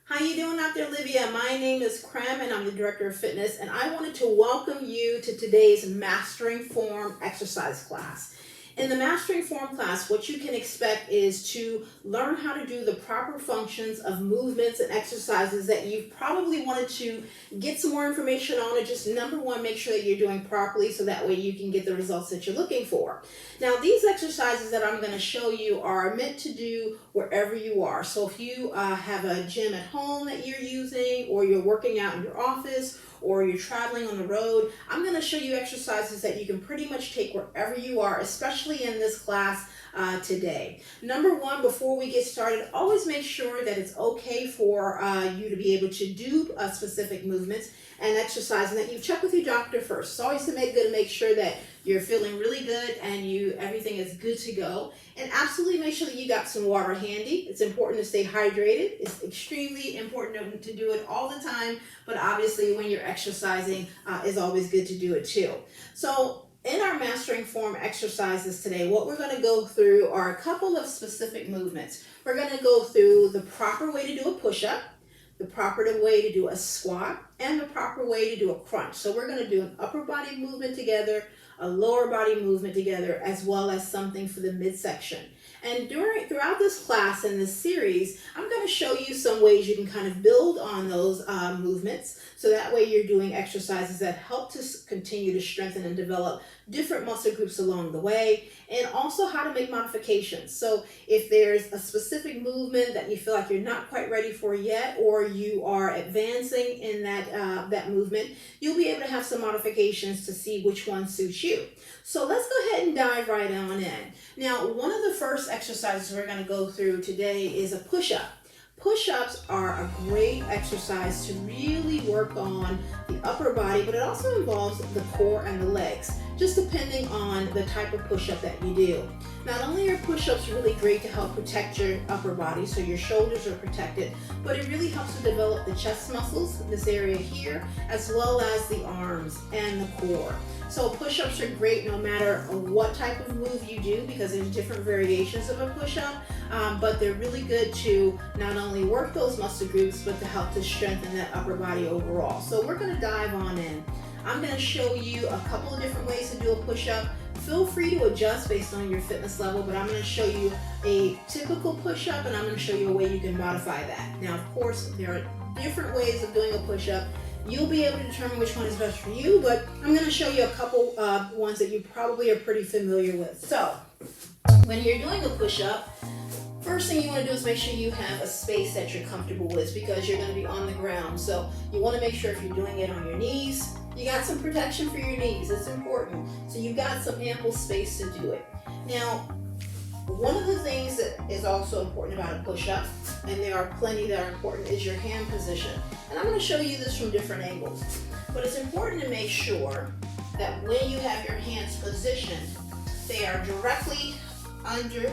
How you doing out there, Olivia? My name is Crem and I'm the Director of Fitness, and I wanted to welcome you to today's Mastering Form exercise class. In the Mastering Form class, what you can expect is to learn how to do the proper functions of movements and exercises that you've probably wanted to get some more information on, or just number one, make sure that you're doing properly so that way you can get the results that you're looking for. Now, these exercises that I'm going to show you are meant to do wherever you are. So if you have a gym at home that you're using, or you're working out in your office, or you're traveling on the road, I'm going to show you exercises that you can pretty much take wherever you are, especially in this class today. Number one, before we get started, always make sure that it's okay for you to be able to do specific movements and exercise, and that you check with your doctor first. It's always good to make sure that you're feeling really good and everything is good to go. And absolutely make sure that you got some water handy. It's important to stay hydrated. It's extremely important to do it all the time, but obviously when you're exercising, is always good to do it too. So in our Mastering Form exercises today, what we're going to go through are a couple of specific movements. We're going to go through the proper way to do a push-up, the proper way to do a squat, and the proper way to do a crunch. So we're going to do an upper body movement together, a lower body movement together, as well as something for the midsection. And throughout this class and this series, I'm going to show you some ways you can kind of build on those movements, so that way you're doing exercises that help to continue to strengthen and develop different muscle groups along the way, and also how to make modifications. So if there's a specific movement that you feel like you're not quite ready for yet, or you are advancing in that movement, you'll be able to have some modifications to see which one suits you. So let's go ahead and dive right on in. Now, one of the first exercises we're going to go through today is a push-up. Push-ups are a great exercise to really work on the upper body, but it also involves the core and the legs, just depending on the type of push-up that you do. Not only are push-ups really great to help protect your upper body, so your shoulders are protected, but it really helps to develop the chest muscles, this area here, as well as the arms and the core. So push-ups are great no matter what type of move you do, because there's different variations of a push-up, but they're really good to not only work those muscle groups, but to help to strengthen that upper body overall. So we're going to dive on in. I'm going to show you a couple of different ways to do a push-up. Feel free to adjust based on your fitness level, but I'm going to show you a typical push-up, and I'm going to show you a way you can modify that. Now, of course, there are different ways of doing a push-up. You'll be able to determine which one is best for you, but I'm going to show you a couple ones that you probably are pretty familiar with. So, when you're doing a push-up, first thing you want to do is make sure you have a space that you're comfortable with, because you're going to be on the ground. So you want to make sure if you're doing it on your knees, you got some protection for your knees. It's important. So you've got some ample space to do it. Now, one of the things that is also important about a push-up, and there are plenty that are important, is your hand position. And I'm going to show you this from different angles. But it's important to make sure that when you have your hands positioned, they are directly under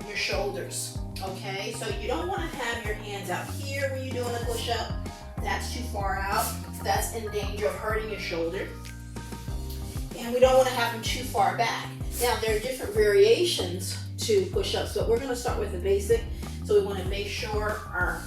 your shoulders, okay? So you don't want to have your hands out here when you're doing a push-up. That's too far out. That's in danger of hurting your shoulder. And we don't want to have them too far back. Now, there are different variations to push-ups, but we're going to start with the basic. So we want to make sure our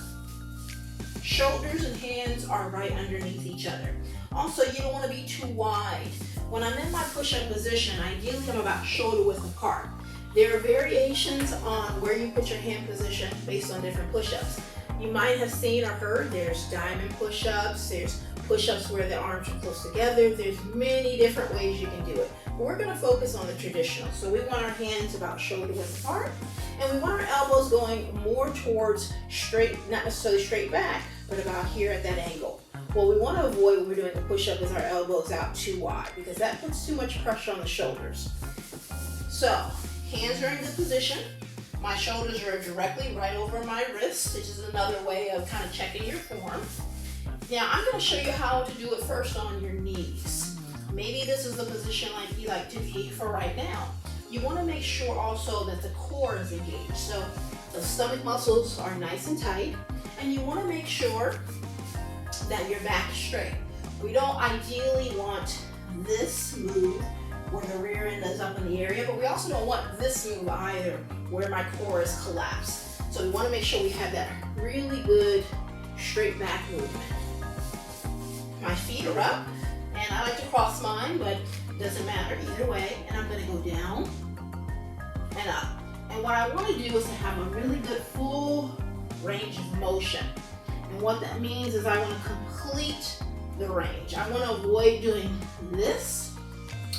shoulders and hands are right underneath each other. Also, you don't want to be too wide. When I'm in my push-up position, ideally I'm about shoulder width apart. There are variations on where you put your hand position based on different push-ups. You might have seen or heard there's diamond push-ups, there's push-ups where the arms are close together. There's many different ways you can do it. But we're going to focus on the traditional. So we want our hands about shoulder width apart, and we want our elbows going more towards straight, not necessarily straight back, but about here at that angle. What we want to avoid when we're doing a push-up is our elbows out too wide, because that puts too much pressure on the shoulders. So, hands are in good position. My shoulders are directly right over my wrists, which is another way of kind of checking your form. Now, I'm going to show you how to do it first on your knees. Maybe this is the position like you like to be for right now. You want to make sure also that the core is engaged. So the stomach muscles are nice and tight, and you want to make sure that your back is straight. We don't ideally want this move where the rear end is up in the area, but we also don't want this move either, where my core is collapsed. So we want to make sure we have that really good straight back movement. My feet are up, and I like to cross mine, but it doesn't matter either way. And I'm going to go down and up. And what I want to do is to have a really good full range of motion. And what that means is I want to complete the range. I want to avoid doing this,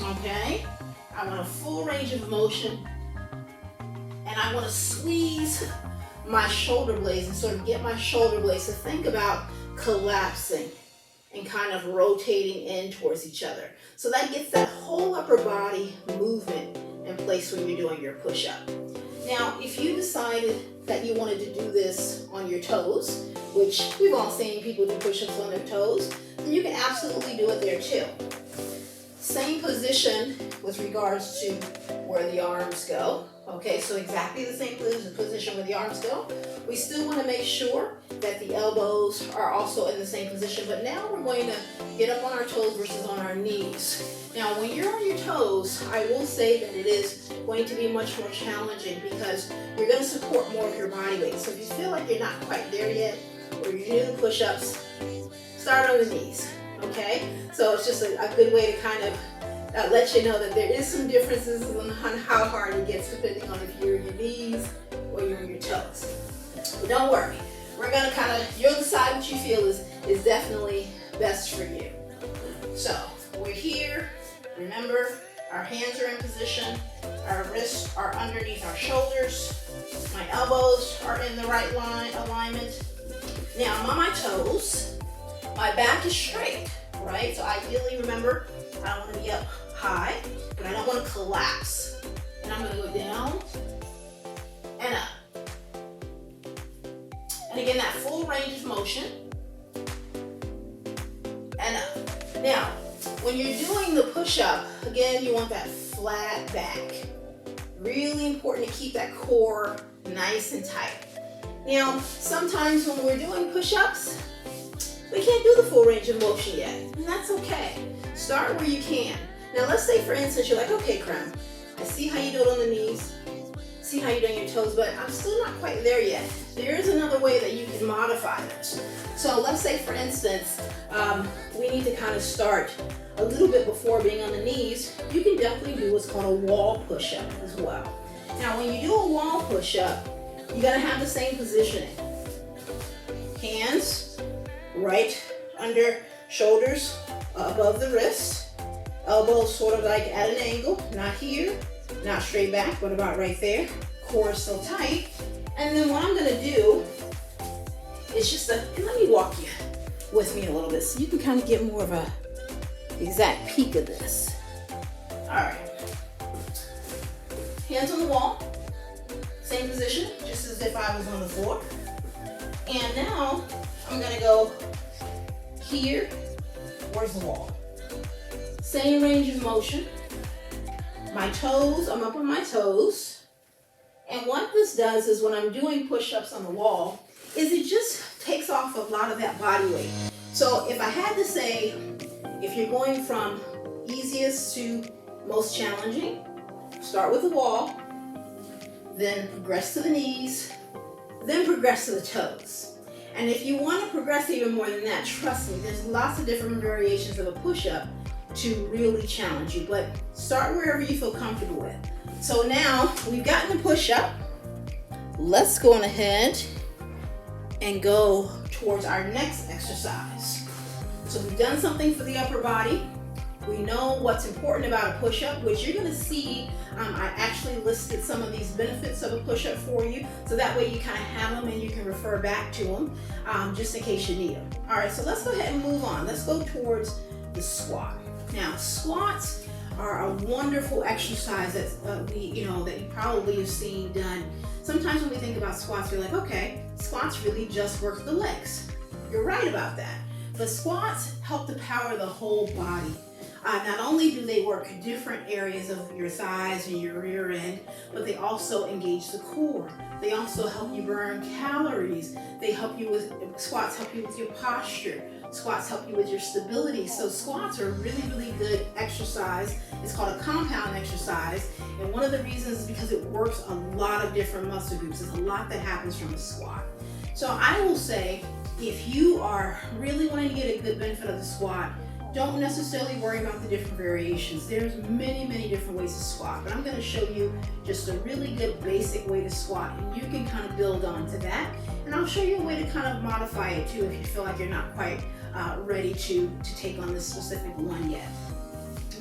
okay? I want a full range of motion, and I want to squeeze my shoulder blades and sort of get my shoulder blades to think about collapsing and kind of rotating in towards each other. So that gets that whole upper body movement in place when you're doing your push-up. Now, if you decided that you wanted to do this on your toes, which we've all seen people do push-ups on their toes, then you can absolutely do it there too. Same position with regards to where the arms go. Okay, so exactly the same position where the arms go. We still want to make sure that the elbows are also in the same position, but now we're going to get up on our toes versus on our knees. Now, when you're on your toes, I will say that it is going to be much more challenging because you're going to support more of your body weight. So if you feel like you're not quite there yet, or you're new to push-ups, start on the knees, okay? So it's just a good way to kind of let you know that there is some differences on how hard it gets depending on if you're on your knees or you're on your toes. But don't worry, we're gonna you'll decide what you feel is definitely best for you. So we're here, remember our hands are in position, our wrists are underneath our shoulders, my elbows are in the right alignment. Now I'm on my toes, my back is straight, right? So ideally, remember, I don't want to be up high, but I don't want to collapse. And I'm going to go down and up. And again, that full range of motion and up. Now, when you're doing the push-up, again, you want that flat back. Really important to keep that core nice and tight. Now, sometimes when we're doing push-ups, we can't do the full range of motion yet, and that's okay. Start where you can. Now, let's say, for instance, you're like, okay, Crem, I see how you do it on the knees, see how you do it on your toes, but I'm still not quite there yet. There is another way that you can modify this. So let's say, for instance, we need to kind of start a little bit before being on the knees. You can definitely do what's called a wall push-up as well. Now, when you do a wall push-up, you gotta have the same positioning. Hands right under shoulders, above the wrist, elbows sort of like at an angle, not here, not straight back, but about right there. Core is still tight. And then what I'm gonna do is just and let me walk you with me a little bit so you can kind of get more of a exact peek of this. All right, hands on the wall, same position, just as if I was on the floor. And now I'm gonna go here, where's the wall? Same range of motion. My toes, I'm up on my toes. And what this does is when I'm doing push-ups on the wall, is it just takes off a lot of that body weight. So if I had to say, if you're going from easiest to most challenging, start with the wall, then progress to the knees, then progress to the toes. And if you want to progress even more than that, trust me, there's lots of different variations of a push-up to really challenge you, but start wherever you feel comfortable with. So now we've gotten the push-up. Let's go on ahead and go towards our next exercise. So we've done something for the upper body. We know what's important about a push-up, which you're gonna see, I actually listed some of these benefits of a push-up for you, so that way you kind of have them and you can refer back to them, just in case you need them. All right, so let's go ahead and move on. Let's go towards the squat. Now, squats are a wonderful exercise that you probably have seen done. Sometimes when we think about squats, we're like, okay, squats really just work the legs. You're right about that. But squats help to power the whole body. Not only do they work different areas of your thighs and your rear end, but they also engage the core. They also help you burn calories. Squats help you with your posture. Squats help you with your stability. So squats are a really, really good exercise. It's called a compound exercise. And one of the reasons is because it works a lot of different muscle groups. There's a lot that happens from a squat. So I will say if you are really wanting to get a good benefit of the squat, don't necessarily worry about the different variations. There's many, many different ways to squat, but I'm going to show you just a really good basic way to squat, and you can kind of build on to that. And I'll show you a way to kind of modify it too if you feel like you're not quite ready to take on this specific one yet.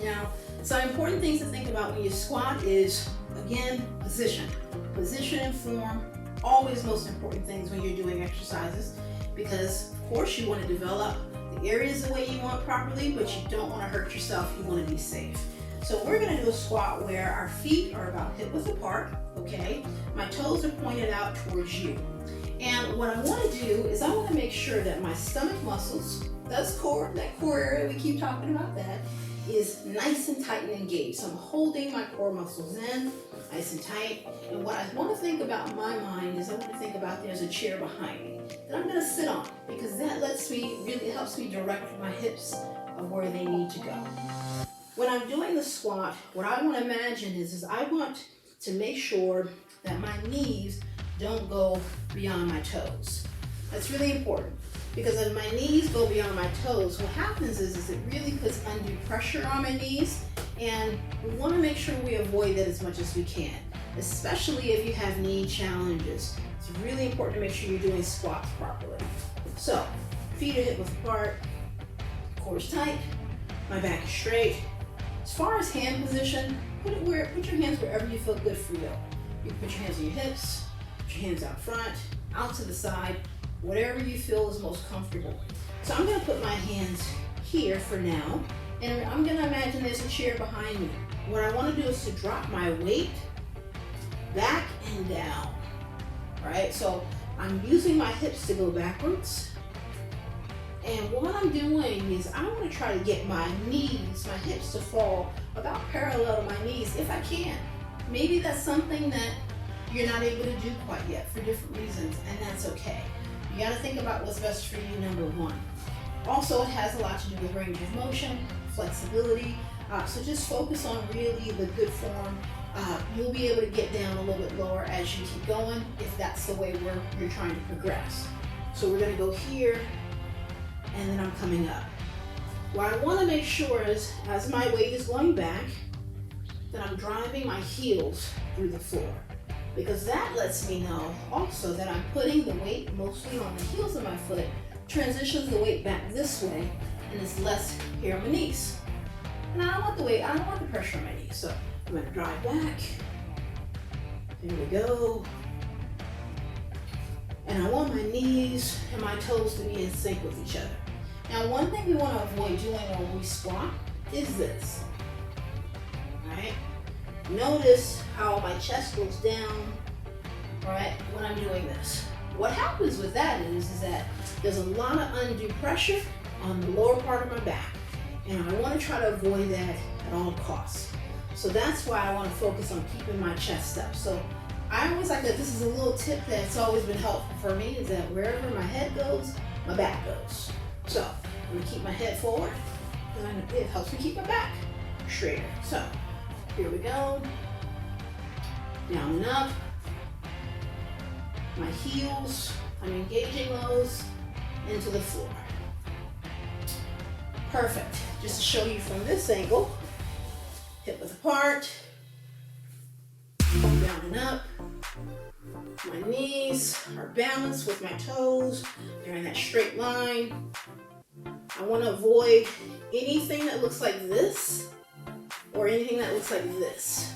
Now, some important things to think about when you squat is, again, position. Position and form, always most important things when you're doing exercises, because of course you want to develop the areas the way you want properly, but you don't want to hurt yourself. You want to be safe. So we're going to do a squat where our feet are about hip width apart, okay? My toes are pointed out towards you. And what I want to do is I want to make sure that my stomach muscles, that core area, we keep talking about that, is nice and tight and engaged. So I'm holding my core muscles in, nice and tight. And what I want to think about in my mind is I want to think about there's a chair behind me that I'm going to sit on, because that really helps me direct my hips of where they need to go. When I'm doing the squat, what I want to imagine is I want to make sure that my knees don't go beyond my toes. That's really important, because if my knees go beyond my toes, what happens is it really puts undue pressure on my knees, and we want to make sure we avoid that as much as we can, especially if you have knee challenges. It's really important to make sure you're doing squats properly. So, feet are hip width apart, core is tight, my back is straight. As far as hand position, put your hands wherever you feel good for you. You can put your hands on your hips, put your hands out front, out to the side, whatever you feel is most comfortable. So I'm going to put my hands here for now, and I'm going to imagine there's a chair behind me. What I want to do is to drop my weight back and down, right? So I'm using my hips to go backwards, and what I'm doing is I want to try to get my knees, my hips to fall about parallel to my knees if I can. Maybe that's something that you're not able to do quite yet for different reasons, and that's okay. You got to think about what's best for you, number one. Also, it has a lot to do with range of motion, flexibility, so just focus on really the good form. You'll be able to get down a little bit lower as you keep going if that's the way you're trying to progress. So we're going to go here, and then I'm coming up. What I want to make sure is, as my weight is going back, that I'm driving my heels through the floor, because that lets me know also that I'm putting the weight mostly on the heels of my foot, transitions the weight back this way, and it's less here on my knees. And I don't want the pressure on my knees, so I'm going to drive back. There we go. And I want my knees and my toes to be in sync with each other. Now, one thing we want to avoid doing when we squat is this. Right? Notice how my chest goes down, right, when I'm doing this. What happens with that is that there's a lot of undue pressure on the lower part of my back, and I want to try to avoid that at all costs. So that's why I want to focus on keeping my chest up. So I always like that. This is a little tip that's always been helpful for me, is that wherever my head goes, my back goes. So I'm going to keep my head forward, and it helps me keep my back straighter. So here we go. Down and up. My heels, I'm engaging those into the floor. Perfect. Just to show you from this angle, hip width apart, down and up. My knees are balanced with my toes. They're in that straight line. I want to avoid anything that looks like this or anything that looks like this.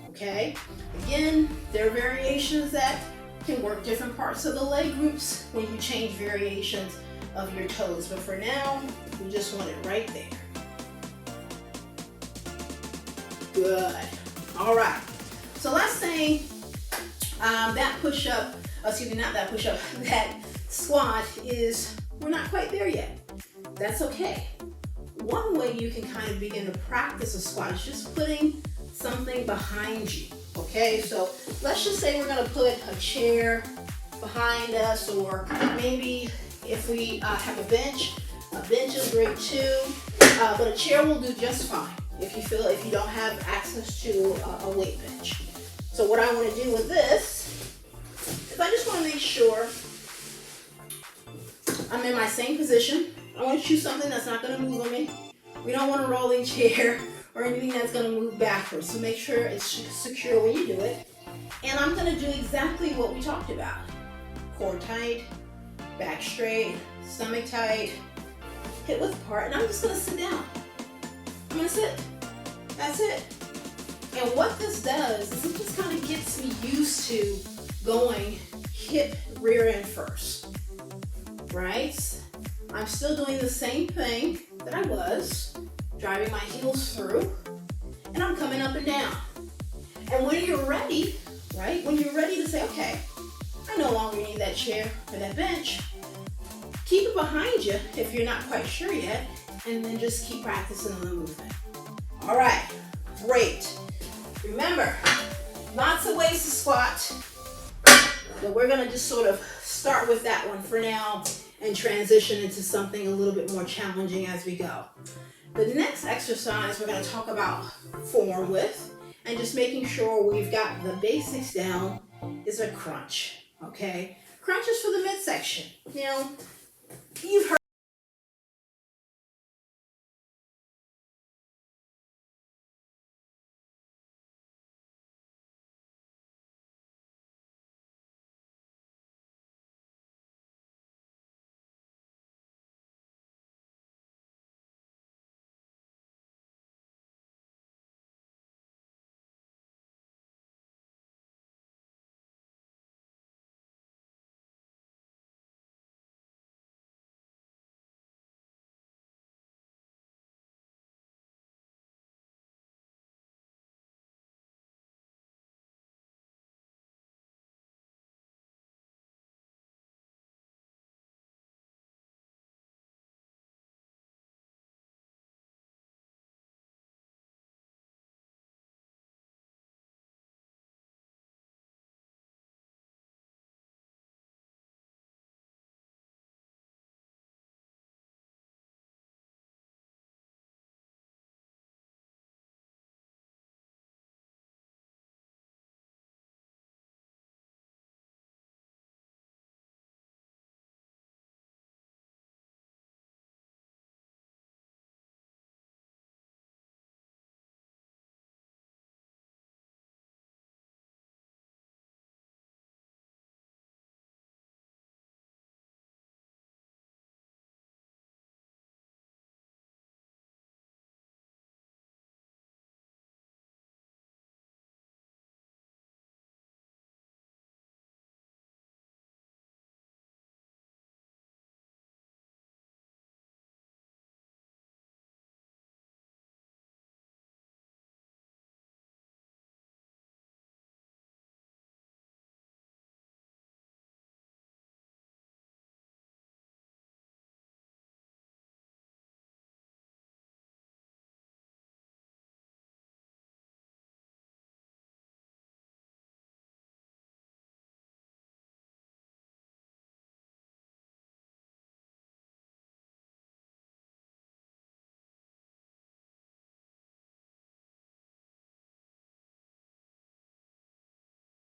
Okay? Again, there are variations that can work different parts of the leg groups when you change variations of your toes. But for now, we just want it right there. Good. All right. So let's say that push-up, that squat is, we're not quite there yet. That's okay. One way you can kind of begin to practice a squat is just putting something behind you. Okay, so let's just say we're going to put a chair behind us, or maybe if we have a bench is great too, but a chair will do just fine if you don't have access to a weight bench. So what I want to do with this is I just want to make sure I'm in my same position. I want to choose something that's not going to move on me. We don't want a rolling chair or anything that's going to move backwards. So make sure it's secure when you do it. And I'm going to do exactly what we talked about. Core tight, back straight, stomach tight, hip width apart, and I'm just going to sit down. I'm going to sit. That's it. And what this does is it just kind of gets me used to going hip, rear end first, right? I'm still doing the same thing that I was, driving my heels through, and I'm coming up and down. And when you're ready, right, when you're ready to say, okay, I no longer need that chair or that bench, keep it behind you if you're not quite sure yet, and then just keep practicing the movement. All right, great. Remember, lots of ways to squat, but we're gonna just sort of start with that one for now and transition into something a little bit more challenging as we go. The next exercise we're gonna talk about form with and just making sure we've got the basics down is a crunch, okay? Crunch is for the midsection. Now, you've heard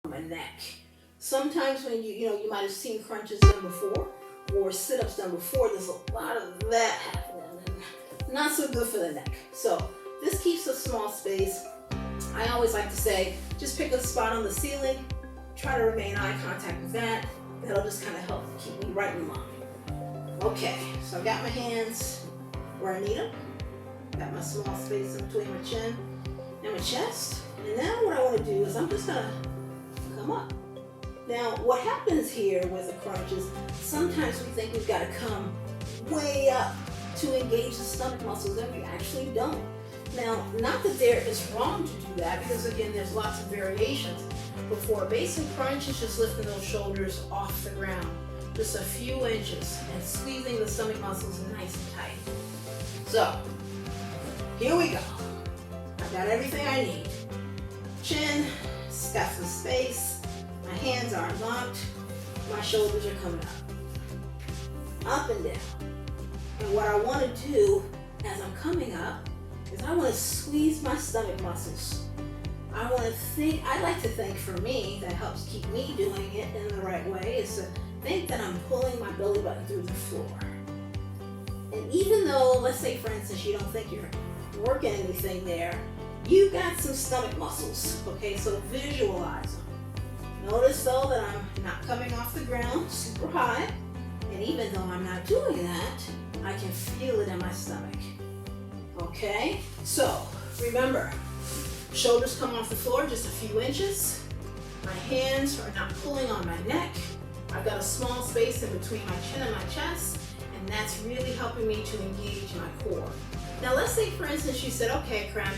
my neck. Sometimes when you might have seen crunches done before or sit-ups done before, there's a lot of that happening. Not so good for the neck. So this keeps a small space. I always like to say, just pick a spot on the ceiling, try to remain eye contact with that. That'll just kind of help keep me right in line. Okay, so I've got my hands where I need them. Got my small space in between my chin and my chest. And now what I want to do is I'm just gonna come up. Now what happens here with the crunch is sometimes we think we've got to come way up to engage the stomach muscles, and we actually don't. Now, not that there is wrong to do that, because again, there's lots of variations. But for a basic crunch, it's just lifting those shoulders off the ground, just a few inches, and squeezing the stomach muscles nice and tight. So, here we go. I've got everything I need. Chin, got some space, my hands are locked, my shoulders are coming up and down. And what I want to do as I'm coming up is I want to squeeze my stomach muscles. I like to think for me, that helps keep me doing it in the right way, is to think that I'm pulling my belly button through the floor. And even though, let's say for instance, you don't think you're working anything there, you've got some stomach muscles, okay? So visualize them. Notice though that I'm not coming off the ground super high, and even though I'm not doing that, I can feel it in my stomach, okay? So remember, shoulders come off the floor just a few inches. My hands are not pulling on my neck. I've got a small space in between my chin and my chest, and that's really helping me to engage my core. Now let's say for instance you said, okay, Crem,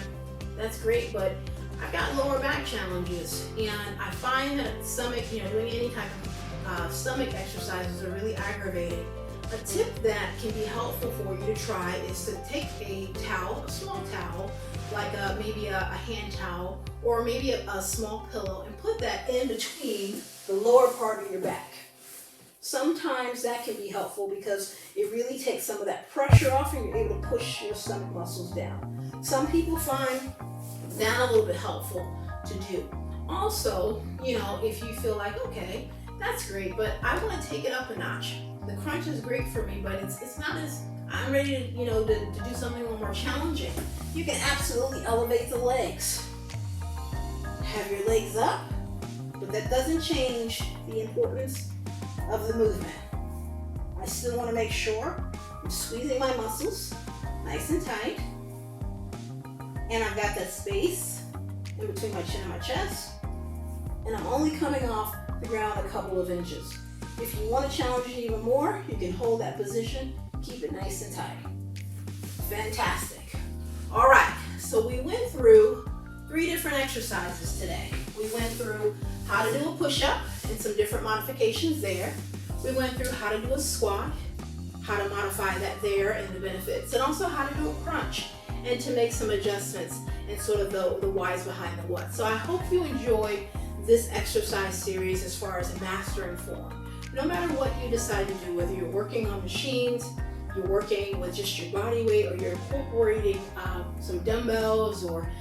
that's great, but I've got lower back challenges, and I find that stomach, doing any type of stomach exercises are really aggravating. A tip that can be helpful for you to try is to take a towel, a small towel, like maybe a hand towel, or maybe a small pillow, and put that in between the lower part of your back. Sometimes that can be helpful because it really takes some of that pressure off and you're able to push your stomach muscles down. Some people find that a little bit helpful to do. Also, if you feel like, okay, that's great, but I want to take it up a notch. The crunch is great for me, but it's not as, I'm ready to, to do something a little more challenging. You can absolutely elevate the legs. Have your legs up, but that doesn't change the importance of the movement. I still want to make sure I'm squeezing my muscles nice and tight, and I've got that space in between my chin and my chest, and I'm only coming off the ground a couple of inches. If you want to challenge it even more, you can hold that position, keep it nice and tight. Fantastic. All right, so we went through 3 different exercises today. We went through how to do a push-up and some different modifications there. We went through how to do a squat, how to modify that there and the benefits, and also how to do a crunch and to make some adjustments and sort of the whys behind the what. So I hope you enjoyed this exercise series as far as mastering form. No matter what you decide to do, whether you're working on machines, you're working with just your body weight, or you're incorporating some dumbbells or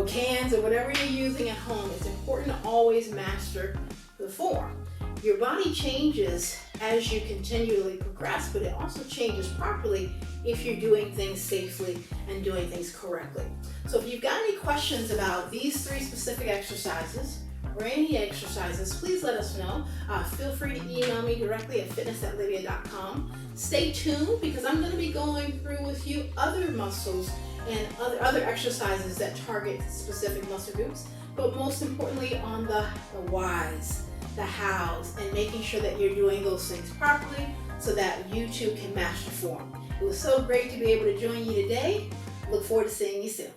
cans or whatever you're using at home, it's important to always master the form. Your body changes as you continually progress, but it also changes properly if you're doing things safely and doing things correctly. So if you've got any questions about these 3 specific exercises or any exercises, please let us know. Feel free to email me directly at fitness@livia.com. Stay tuned because I'm going to be going through with you other muscles and other exercises that target specific muscle groups, but most importantly on the whys, the hows, and making sure that you're doing those things properly so that you too can master form. It was so great to be able to join you today. Look forward to seeing you soon.